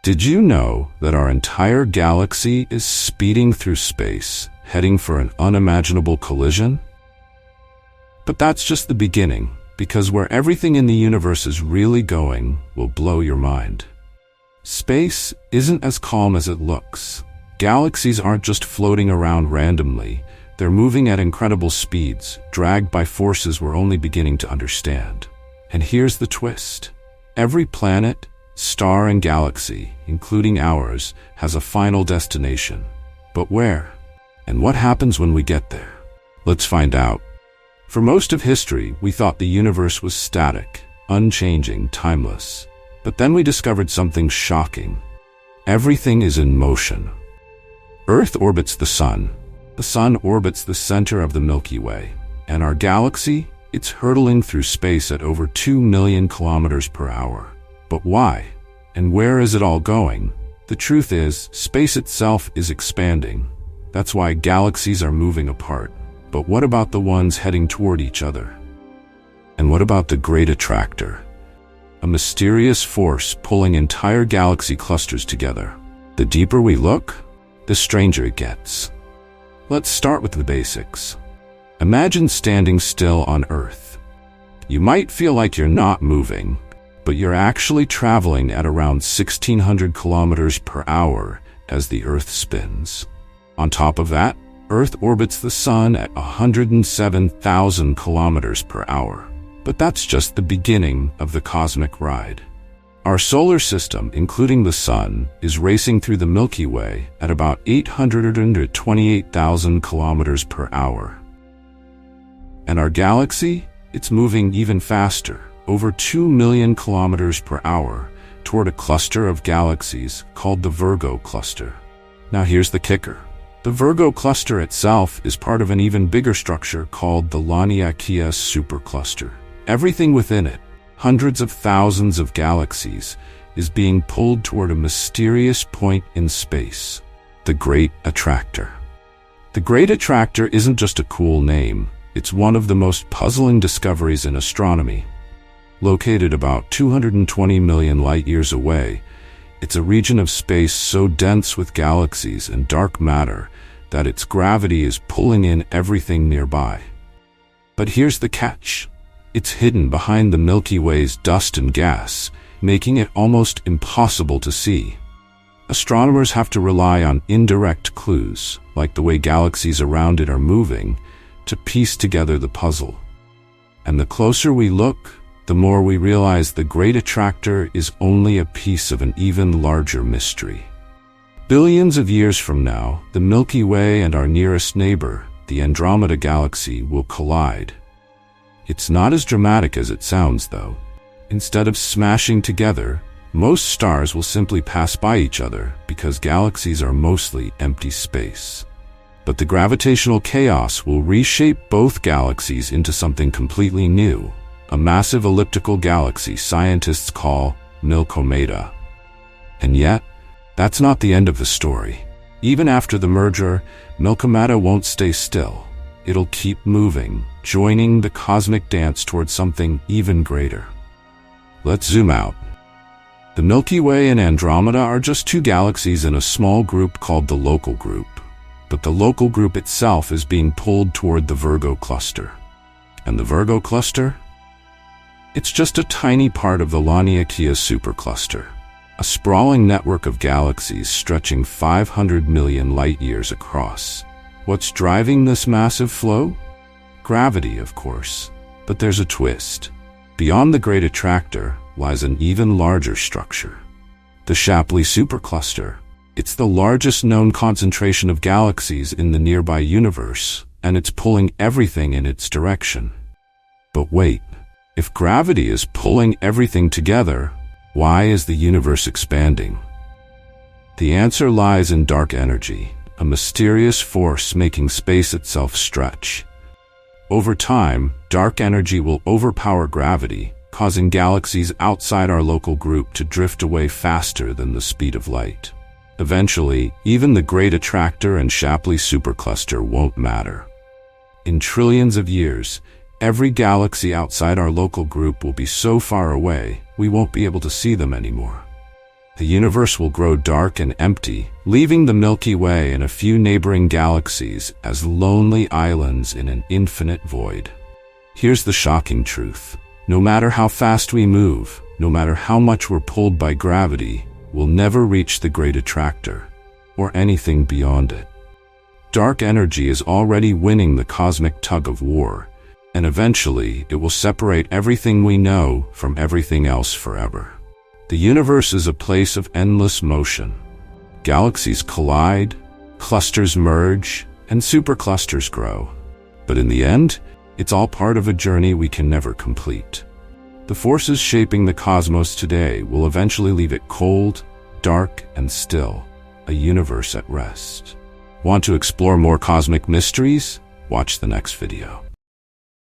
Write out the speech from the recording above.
Did you know that our entire galaxy is speeding through space, heading for an unimaginable collision? But that's just the beginning, because where everything in the universe is really going will blow your mind. Space isn't as calm as it looks. Galaxies aren't just floating around randomly. They're moving at incredible speeds, dragged by forces we're only beginning to understand. And here's the twist. Every planet, star, and galaxy, including ours, has a final destination. But where? And what happens when we get there? Let's find out. For most of history, we thought the universe was static, unchanging, timeless. But then we discovered something shocking. Everything is in motion. Earth orbits the sun. The sun orbits the center of the Milky Way. And our galaxy? It's hurtling through space at over 2 million kilometers per hour. But why? And where is it all going? The truth is, space itself is expanding. That's why galaxies are moving apart. But what about the ones heading toward each other? And what about the Great Attractor? A mysterious force pulling entire galaxy clusters together. The deeper we look, the stranger it gets. Let's start with the basics. Imagine standing still on Earth. You might feel like you're not moving, but you're actually traveling at around 1,600 kilometers per hour as the Earth spins. On top of that, Earth orbits the sun at 107,000 kilometers per hour. But that's just the beginning of the cosmic ride. Our solar system, including the sun, is racing through the Milky Way at about 828,000 kilometers per hour. And our galaxy? It's moving even faster, over 2 million kilometers per hour, toward a cluster of galaxies called the Virgo cluster. Now here's the kicker. The Virgo cluster itself is part of an even bigger structure called the Laniakea supercluster. Everything within it, hundreds of thousands of galaxies, is being pulled toward a mysterious point in space, the Great Attractor. The Great Attractor isn't just a cool name, it's one of the most puzzling discoveries in astronomy. Located about 220 million light-years away, it's a region of space so dense with galaxies and dark matter that its gravity is pulling in everything nearby. But here's the catch. It's hidden behind the Milky Way's dust and gas, making it almost impossible to see. Astronomers have to rely on indirect clues, like the way galaxies around it are moving, to piece together the puzzle. And the closer we look, the more we realize the Great Attractor is only a piece of an even larger mystery. Billions of years from now, the Milky Way and our nearest neighbor, the Andromeda Galaxy, will collide. It's not as dramatic as it sounds, though. Instead of smashing together, most stars will simply pass by each other because galaxies are mostly empty space. But the gravitational chaos will reshape both galaxies into something completely new, a massive elliptical galaxy scientists call Milky Way. And yet, that's not the end of the story. Even after the merger, Milky Way won't stay still. It'll keep moving, joining the cosmic dance towards something even greater. Let's zoom out. The Milky Way and Andromeda are just two galaxies in a small group called the Local Group. But the Local Group itself is being pulled toward the Virgo cluster. And the Virgo cluster? It's just a tiny part of the Laniakea supercluster, a sprawling network of galaxies stretching 500 million light-years across. What's driving this massive flow? Gravity, of course. But there's a twist. Beyond the Great Attractor lies an even larger structure, the Shapley supercluster. It's the largest known concentration of galaxies in the nearby universe, and it's pulling everything in its direction. But wait, if gravity is pulling everything together, why is the universe expanding? The answer lies in dark energy, a mysterious force making space itself stretch. Over time, dark energy will overpower gravity, causing galaxies outside our local group to drift away faster than the speed of light. Eventually, even the Great Attractor and Shapley supercluster won't matter. In trillions of years, every galaxy outside our local group will be so far away, we won't be able to see them anymore. The universe will grow dark and empty, leaving the Milky Way and a few neighboring galaxies as lonely islands in an infinite void. Here's the shocking truth. No matter how fast we move, no matter how much we're pulled by gravity, we'll never reach the Great Attractor, or anything beyond it. Dark energy is already winning the cosmic tug-of-war, and eventually it will separate everything we know from everything else forever. The universe is a place of endless motion. Galaxies collide, clusters merge, and superclusters grow. But in the end, it's all part of a journey we can never complete. The forces shaping the cosmos today will eventually leave it cold, dark, and still, a universe at rest. Want to explore more cosmic mysteries? Watch the next video.